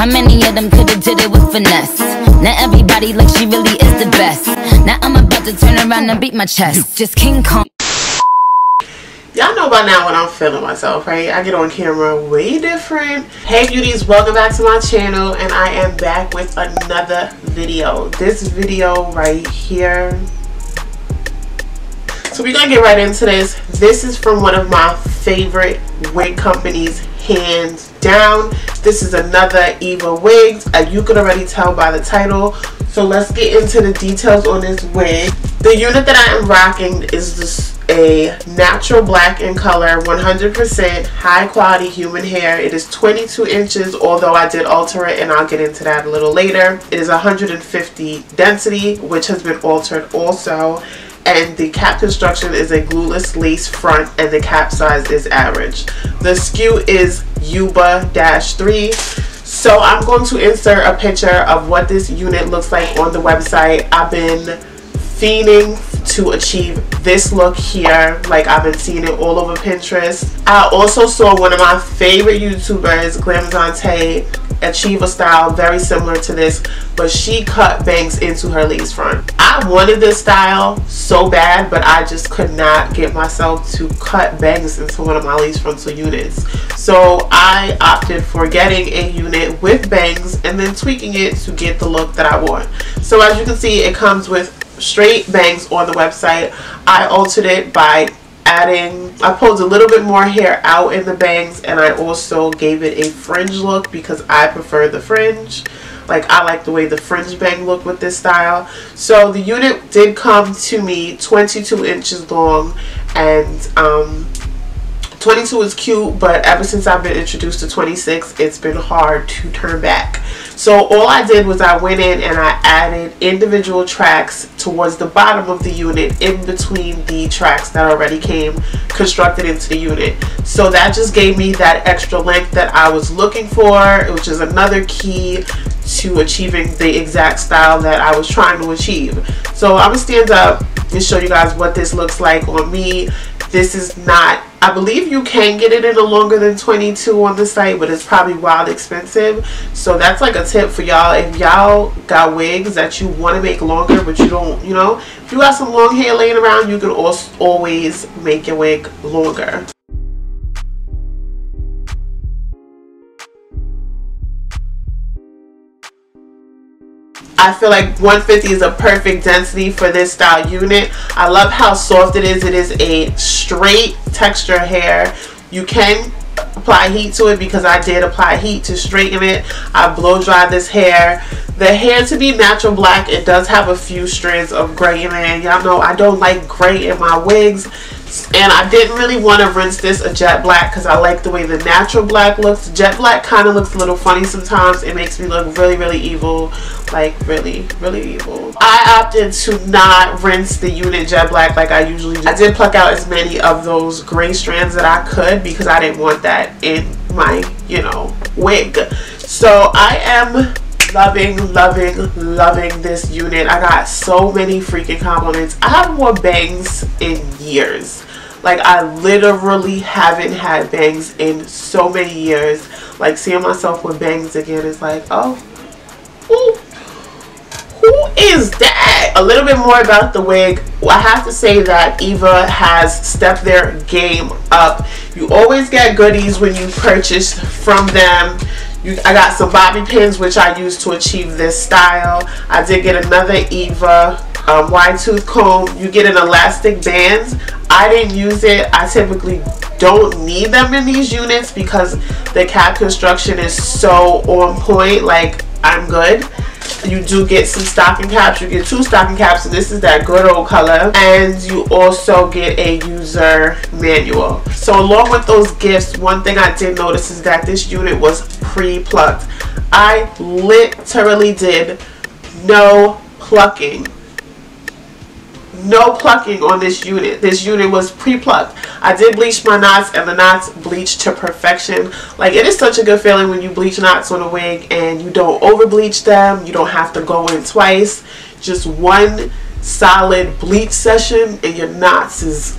How many of them could've did it with finesse? Now everybody like she really is the best. Now I'm about to turn around and beat my chest. Just King Kong. Y'all know by now when I'm feeling myself, right? I get on camera way different. Hey beauties, welcome back to my channel, and I am back with another video. This video right here. So we're gonna get right into this. This is from one of my favorite wig companies, hands down. This is another Evawigs. You can already tell by the title. So let's get into the details on this wig. The unit that I am rocking is a natural black in color, 100% high quality human hair. It is 22 inches, although I did alter it and I'll get into that a little later. It is 150 density, which has been altered also. And the cap construction is a glueless lace front, and the cap size is average. The SKU is Yuba-3. So I'm going to insert a picture of what this unit looks like on the website. I've been fiending to achieve this look here. Like, I've been seeing it all over Pinterest. I also saw one of my favorite YouTubers, Glamazante, achieve a style very similar to this, but she cut bangs into her lace front. I wanted this style so bad, but I just could not get myself to cut bangs into one of my lace frontal units. So I opted for getting a unit with bangs and then tweaking it to get the look that I want. So as you can see, it comes with straight bangs on the website. I altered it by I pulled a little bit more hair out in the bangs, and I also gave it a fringe look because I prefer the fringe. Like, I like the way the fringe bang look with this style. So the unit did come to me 22 inches long, and 22 is cute, but ever since I've been introduced to 26, it's been hard to turn back. So all I did was I went in and I added individual tracks towards the bottom of the unit, in between the tracks that already came constructed into the unit. So that just gave me that extra length that I was looking for, which is another key to achieving the exact style that I was trying to achieve. So I'm gonna stand up and show you guys what this looks like on me. This is not, I believe you can get it in a longer than 22 on the site, but it's probably wild expensive. So that's like a tip for y'all. If y'all got wigs that you want to make longer, but you don't, you know, if you got some long hair laying around, you can also always make your wig longer. I feel like 150 is a perfect density for this style unit. I love how soft it is. It is a straight texture hair. You can apply heat to it because I did apply heat to straighten it. I blow dry this hair. The hair to be natural black, it does have a few strands of gray in it. Y'all know I don't like gray in my wigs. And I didn't really want to rinse this a jet black because I like the way the natural black looks. Jet black kind of looks a little funny sometimes. It makes me look really, really evil. Like, really, really evil. I opted to not rinse the unit jet black like I usually do. I did pluck out as many of those gray strands that I could because I didn't want that in my, you know, wig. So I am loving this unit. I got so many freaking compliments. I haven't worn bangs in years. Like, I literally haven't had bangs in so many years. Like, seeing myself with bangs again is like, oh, who is that? A little bit more about the wig. I have to say that Eva has stepped their game up. You always get goodies when you purchase from them. I got some bobby pins, which I used to achieve this style. I did get another Eva wide tooth comb. You get an elastic bands. I didn't use it. I typically don't need them in these units because the cap construction is so on point. Like, I'm good. You do get some stocking caps. You get 2 stocking caps, and this is that good old color. And you also get a user manual. So along with those gifts, one thing I did notice is that this unit was pre-plucked. I literally did no plucking. No plucking on this unit. This unit was pre-plucked. I did bleach my knots, and the knots bleached to perfection. Like, it is such a good feeling when you bleach knots on a wig and you don't over bleach them. You don't have to go in twice. Just one solid bleach session and your knots is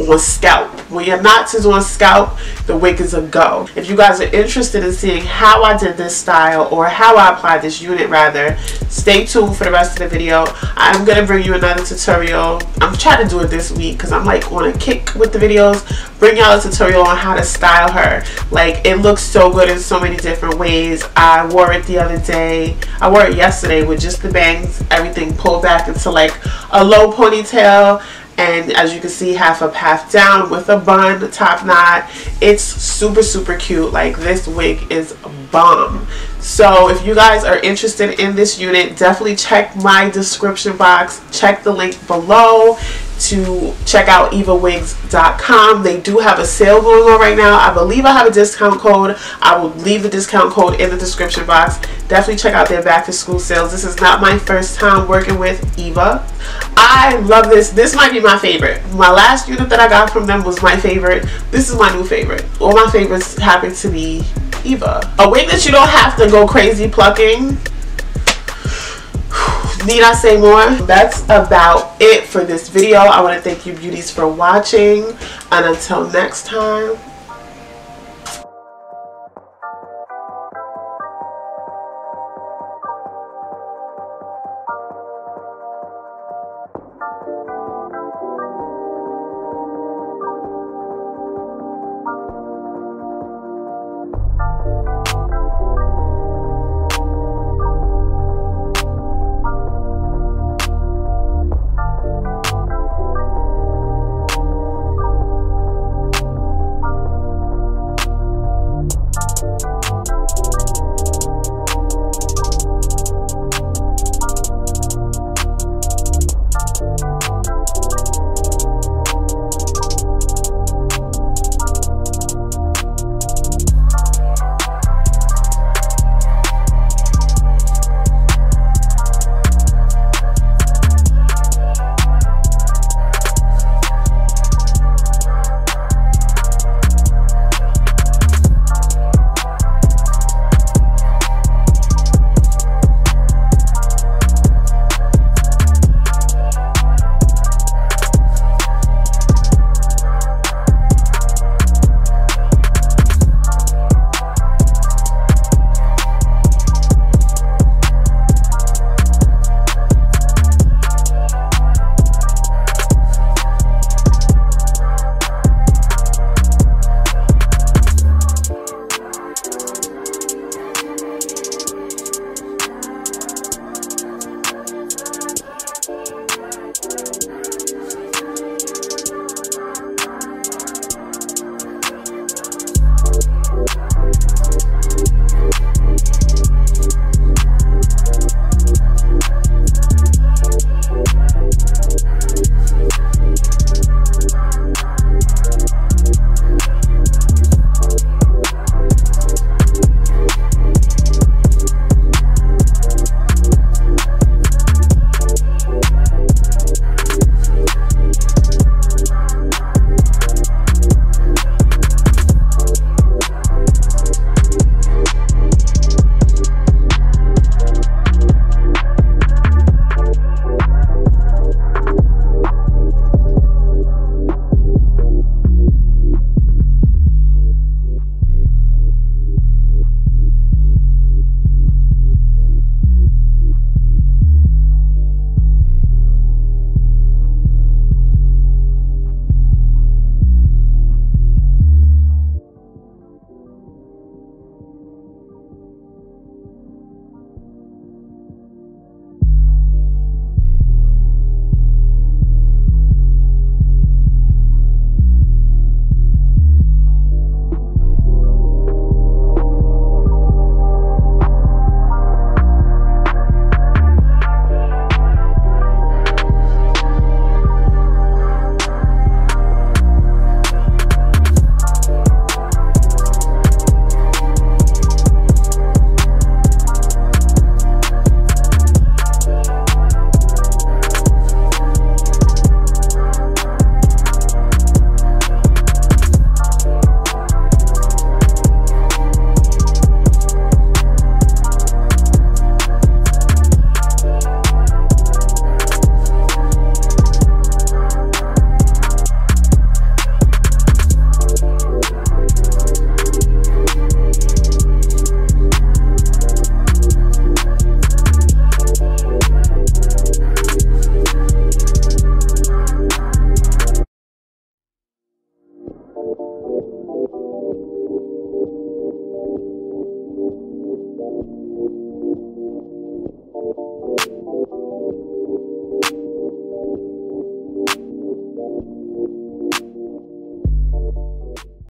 on scalp. When your knots is on scalp, the wig is a go. If you guys are interested in seeing how I did this style, or how I applied this unit rather, stay tuned for the rest of the video. I'm gonna bring you another tutorial. I'm trying to do it this week because I'm like on a kick with the videos. Bring y'all a tutorial on how to style her. Like, it looks so good in so many different ways. I wore it the other day. I wore it yesterday with just the bangs, everything pulled back into like a low ponytail, and as you can see, half up, half down with a bun, top knot. It's super, super cute. Like, this wig is bomb. So if you guys are interested in this unit, definitely check my description box. Check the link below to check out Evawigs.com. They do have a sale going on right now. I believe I have a discount code. I will leave the discount code in the description box. Definitely check out their back to school sales. This is not my first time working with Eva. I love this. This might be my favorite. My last unit that I got from them was my favorite. This is my new favorite. All my favorites happen to be Eva. A wig that you don't have to go crazy plucking. Need I say more? That's about it for this video. I want to thank you beauties for watching, and until next time,